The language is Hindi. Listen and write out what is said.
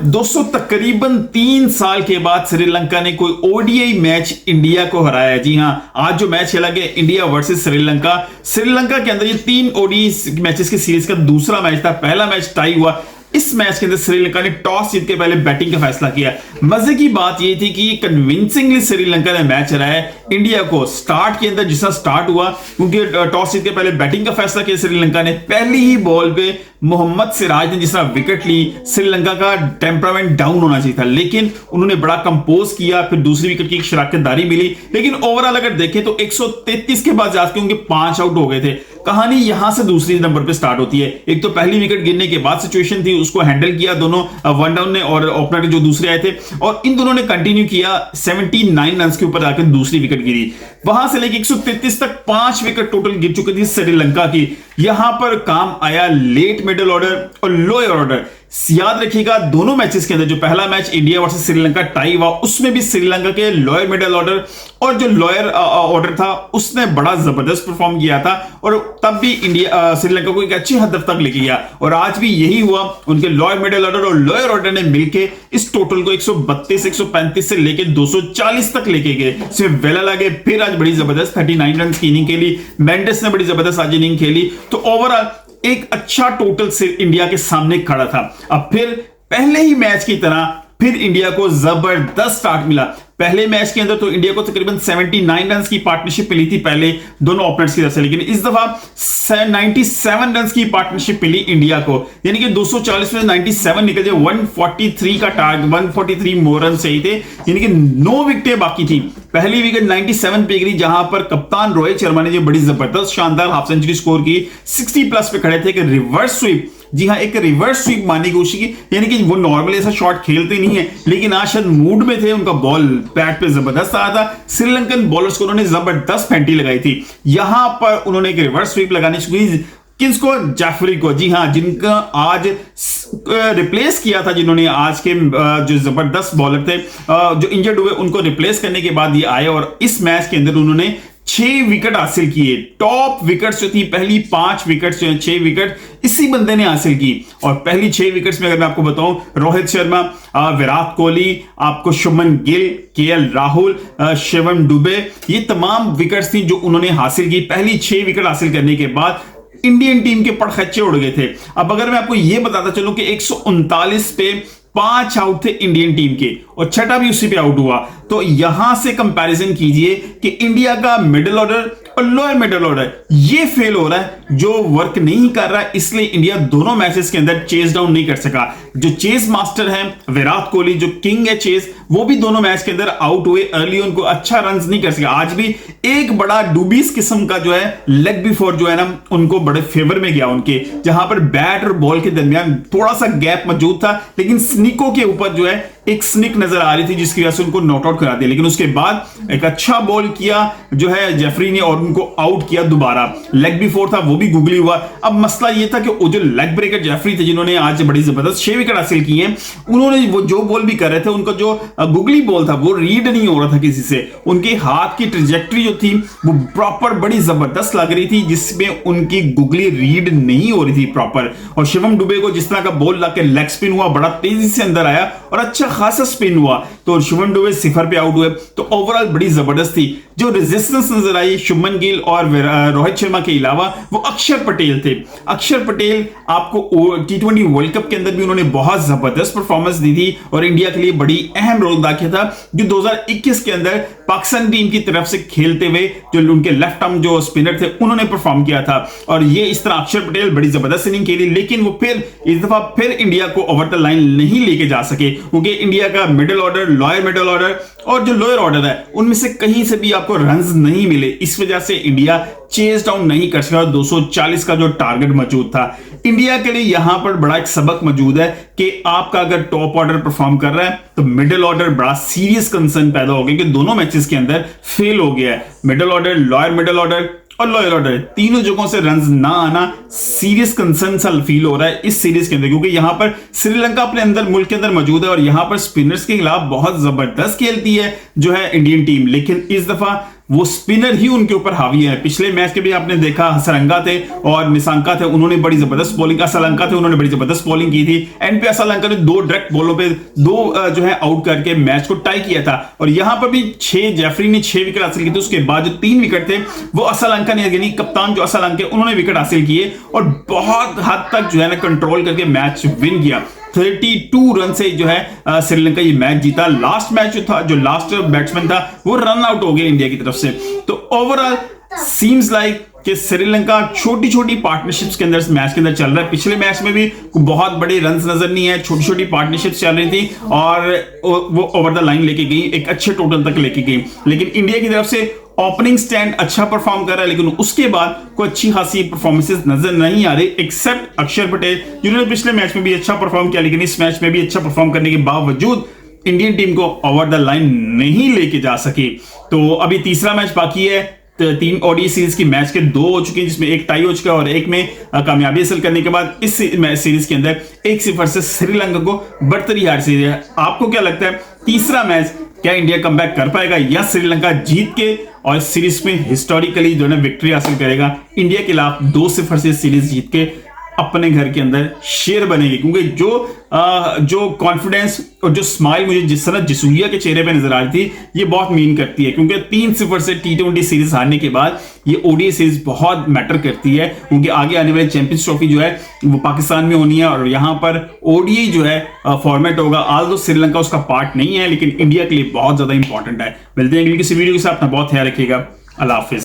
दोस्तों तकरीबन 3 साल के बाद श्रीलंका ने कोई ओडीआई मैच इंडिया को हराया। जी हां, आज जो मैच खेला गया इंडिया वर्सेस श्रीलंका, श्रीलंका के अंदर ये 3 ओडीआई मैचेस की सीरीज का दूसरा मैच था। पहला मैच टाई हुआ। इस मैच के अंदर श्रीलंका ने टॉस जीत के पहले बैटिंग का फैसला किया। मजे की बात यह थी कि कन्विंसिंगली श्रीलंका ने मैच हराया इंडिया को। स्टार्ट के अंदर जिसका स्टार्ट हुआ, क्योंकि टॉस जीत के पहले बैटिंग का फैसला किया श्रीलंका ने, पहली ही बॉल पे मोहम्मद सिराज ने जिस तरह विकेट ली, श्रीलंका का टेम्परामेंट डाउन होना चाहिए था, लेकिन उन्होंने बड़ा कंपोज किया। फिर दूसरी विकेट की शराकतदारी मिली, लेकिन ओवरऑल अगर देखें तो 133 के बाद जाके उनके 5 आउट हो गए थे। कहानी यहां से दूसरी नंबर पे स्टार्ट होती है। एक तो पहली विकेट गिरने के बाद सिचुएशन थी, उसको हैंडल किया दोनों वन डाउन ने और ओपनर जो दूसरे आए थे, और इन दोनों ने कंटिन्यू किया। 79 रन के ऊपर आकर दूसरी विकेट गिरी। वहां से लेकर 133 तक 5 विकेट टोटल गिर चुकी थी श्रीलंका की। यहां पर काम आया लेट मिडिल ऑर्डर और लोअर ऑर्डर। याद रखिएगा दोनों मैचेस के अंदर जो पहला match India versus Sri Lanka tie हुआ, उसमें भी श्रीलंका के लोअर मिडिल ऑर्डर और जो लोअर ऑर्डर था उसने बड़ा जबरदस्त परफॉर्म किया था, और तब भी इंडिया श्रीलंका को एक अच्छी हद तक लेके गया। और आज भी यही हुआ, उनके लोअर मिडिल ऑर्डर और लोअर ऑर्डर ने मिलकर इस टोटल को 132 135 से लेकर 240 तक लेके गए। सिर्फ वेला लगे फिर आज बड़ी जबरदस्त 39 रन की इनिंग खेली। मेंडिस ने बड़ी जबरदस्त आज इनिंग खेली। तो ओवरऑल एक अच्छा टोटल से इंडिया के सामने खड़ा था। अब फिर पहले ही मैच की तरह फिर इंडिया को जबरदस्त स्टार्ट मिला। पहले मैच के अंदर तो इंडिया को तकरीबन 79 रन की पार्टनरशिप मिली थी पहले दोनों ओपनर्स की तरफ से, लेकिन इस दफा 97 रन की पार्टनरशिप मिली इंडिया को, यानी कि 240 में 97 निकल जाए। 143 का टारगेट, 143 मोर रन चाहिए थे, यानी कि 9 विकेटें बाकी थी। पहली विकेट 97 पे गिरी, जहां पर कप्तान रोहित शर्मा ने जो बड़ी जबरदस्त शानदार हाफ सेंचुरी स्कोर की, 60 प्लस पे खड़े थे कि रिवर्स स्वीप, जी हां एक रिवर्स स्वीप मारने की कोशिश की, यानी कि वो नॉर्मली ऐसा शॉट खेलते नहीं है, लेकिन आज शायद मूड में थे। उनका बॉल बैट पे जबरदस्त आया था। श्रीलंकन बॉलर्स को उन्होंने जबरदस्त फेंटी लगाई थी। यहां पर उन्होंने एक रिवर्स स्वीप लगाने की, किसको? जाफरी को, जी हां, जिनका आज रिप्लेस किया था, जिन्होंने आज के जो जबरदस्त बॉलर थे जो इंजर्ड हुए, उनको रिप्लेस करने के बाद ये आए और इस मैच के अंदर उन्होंने 6 विकेट हासिल किए। टॉप विकेट्स जो थी, पहली 5 विकेट्स जो है, 6 विकेट इसी बंदे ने हासिल की। और पहली 6 विकेट्स में अगर मैं आपको बताऊं, रोहित शर्मा, विराट कोहली, आपको शुभमन गिल, केएल राहुल, शिवम दुबे, ये तमाम विकेट्स थी जो उन्होंने हासिल की। पहली 6 विकेट हासिल करने के बाद इंडियन टीम के पड़खच्चे उड़ गए थे। अब अगर मैं आपको यह बताता चलूं कि 139 पे 5 आउट थे इंडियन टीम के, और छठा भी उसी पे आउट हुआ, तो यहां से कंपैरिजन कीजिए कि इंडिया का मिडिल ऑर्डर और लोअर मिडिल ऑर्डर ये फेल हो रहा है, जो वर्क नहीं कर रहा है, इसलिए इंडिया दोनों मैचेस के अंदर चेस डाउन नहीं कर सका। जो चेस मास्टर है विराट कोहली, जो किंग है चेस, वो भी दोनों मैच के अंदर आउट हुए अर्ली, उनको अच्छा रन नहीं कर सका। आज भी एक बड़ा डूबीस किस्म का जो है लेग बिफोर जो है ना, उनको बड़े फेवर में गया उनके, जहां पर बैट और बॉल के दरमियान थोड़ा सा गैप मौजूद था, लेकिन स्निको के ऊपर जो है एक स्निक नजर आ रही थी, जिसकी वजह से उनको नॉट आउट करा दिया। लेकिन उसके बाद एक अच्छा बॉल किया जो है जेफरी ने, और उनको आउट किया दोबारा। लेग बिफोर था, वो भी गुगली हुआ। अब मसला ये था कि वो जो लेग ब्रेकर जेफरी थे, जिन्होंने आज बड़ी जबरदस्त 6 विकेट हासिल की हैं, उन्होंने वो जो बॉल भी कर रहे थे, उनका जो गुगली बॉल था वो रीड नहीं हो रहा था किसी से। उनके हाथ की ट्रेजेक्टरी जो थी वो प्रॉपर बड़ी जबरदस्त लग रही थी, जिसमें उनकी गुगली रीड नहीं हो रही थी प्रॉपर। और शिवम दुबे को जिस तरह का बॉल लाके लेग स्पिन हुआ, बड़ा तेजी से अंदर आया और अच्छा खासा स्पिन हुआ, तो शिवम दुबे 0 पे आउट हुए। तो ओवरऑल बड़ी जबरदस्त थी। जो रेजिस्टेंस नजर आई शुभमन गिल और रोहित शर्मा के अलावा, वो अक्षर पटेल थे। अक्षर पटेल आपको T20 वर्ल्ड कप के अंदर भी उन्होंने बहुत जबरदस्त परफॉर्मेंस दी थी और इंडिया के लिए बड़ी अहम रोल अदा किया था, जो 2021 के अंदर पाकिस्तान टीम की तरफ से खेलते हुए जो उनके लेफ्ट आर्म जो स्पिनर थे, उन्होंने परफॉर्म किया था। और ये इस तरह अक्षर पटेल बड़ी जबरदस्त इनिंग खेली, लेकिन वो फिर इस दफा फिर इंडिया को ओवर द लाइन नहीं लेके जा सके, क्योंकि इंडिया का middle order, lower middle order और जो लोअर ऑर्डर है, उनमें से कहीं से भी आपको रन्स नहीं मिले। इस वजह से इंडिया चेस डाउन नहीं कर सका। 240 का जो टारगेट मौजूद था इंडिया के लिए, यहां पर बड़ा एक सबक मौजूद है कि आपका अगर टॉप ऑर्डर परफॉर्म कर रहा है तो मिडिल ऑर्डर बड़ा सीरियस कंसर्न पैदा हो गया कि दोनों मैचेस के अंदर फेल हो गया है। Middle order, lower middle order और लोअर ऑर्डर, तीनों जगहों से रन्स ना आना सीरियस कंसर्न सा फील हो रहा है इस सीरीज के अंदर, क्योंकि यहां पर श्रीलंका अपने अंदर मुल्क के अंदर मौजूद है और यहां पर स्पिनर्स के खिलाफ बहुत जबरदस्त खेलती है जो है इंडियन टीम। लेकिन इस दफा वो स्पिनर ही उनके ऊपर हावी है। पिछले मैच के भी आपने देखा हसरंगा थे और निशंका थे, उन्होंने बड़ी जबरदस्त बॉलिंग, असलंका थे उन्होंने बड़ी जबरदस्त बॉलिंग की थी। एंड पे असलंका ने 2 डायरेक्ट बॉलों पे 2 जो है आउट करके मैच को टाई किया था। और यहां पर भी जेफरी ने 6 विकेट हासिल किए थे। उसके बाद जो 3 विकेट थे वो असलंका ने, यानी कप्तान जो असलंका उन्होंने विकेट हासिल किए और बहुत हद तक जो है ना कंट्रोल करके मैच विन किया। 32 रन से जो है श्रीलंका ये मैच जीता। लास्ट मैच जो था, जो लास्ट बैट्समैन था वो रन आउट हो गया इंडिया की तरफ से। तो ओवरऑल सीम्स लाइक कि श्रीलंका छोटी छोटी पार्टनरशिप्स के अंदर इस मैच के अंदर चल रहा है। पिछले मैच में भी बहुत बड़े रन्स नजर नहीं है, छोटी छोटी पार्टनरशिप्स चल रही थी और वो ओवर द लाइन लेके गई, एक अच्छे टोटल तक लेके गई। लेकिन इंडिया की तरफ से ओपनिंग स्टैंड अच्छा परफॉर्म कर रहा है, लेकिन उसके बाद कोई अच्छी खासी परफॉर्मेंसेस नजर नहीं आ रही, एक्सेप्ट अक्षर पटेल जिन्होंने पिछले मैच में भी अच्छा परफॉर्म किया, लेकिन इस मैच में भी अच्छा परफॉर्म करने के बावजूद इंडियन टीम को ओवर द लाइन नहीं लेके जा सकी। तो अभी तीसरा मैच बाकी है। 3 ओडीआई सीरीज की मैच के 2 हो चुके हैं, जिसमें एक टाई हो चुका है और एक में कामयाबी हासिल करने के बाद इस सीरीज के अंदर 1-0 से श्रीलंका को बढ़तरी हार सी है। आपको क्या लगता है तीसरा मैच क्या इंडिया कमबैक कर पाएगा या श्रीलंका जीत के और सीरीज में हिस्टोरिकली जो है विक्ट्री हासिल करेगा, इंडिया के खिलाफ 2-0 से सीरीज जीत के अपने घर के अंदर शेर बनेगी? क्योंकि जो कॉन्फिडेंस और जो स्माइल मुझे जिस तरह जसूरिया के चेहरे पे नजर आ रही थी, ये बहुत मीन करती है। क्योंकि 3-0 से T20 सीरीज हारने के बाद ये ओडीआई सीरीज बहुत मैटर करती है, क्योंकि आगे आने वाली चैंपियंस ट्रॉफी जो है वो पाकिस्तान में होनी है और यहाँ पर ओडीआई जो है फॉर्मेट होगा। आल्दो श्रीलंका उसका पार्ट नहीं है, लेकिन इंडिया के लिए बहुत ज्यादा इंपॉर्टेंट है। मिलते हैं अगली किसी वीडियो के साथ, अपना बहुत ख्याल रखिएगा। अल्लाह हाफिज।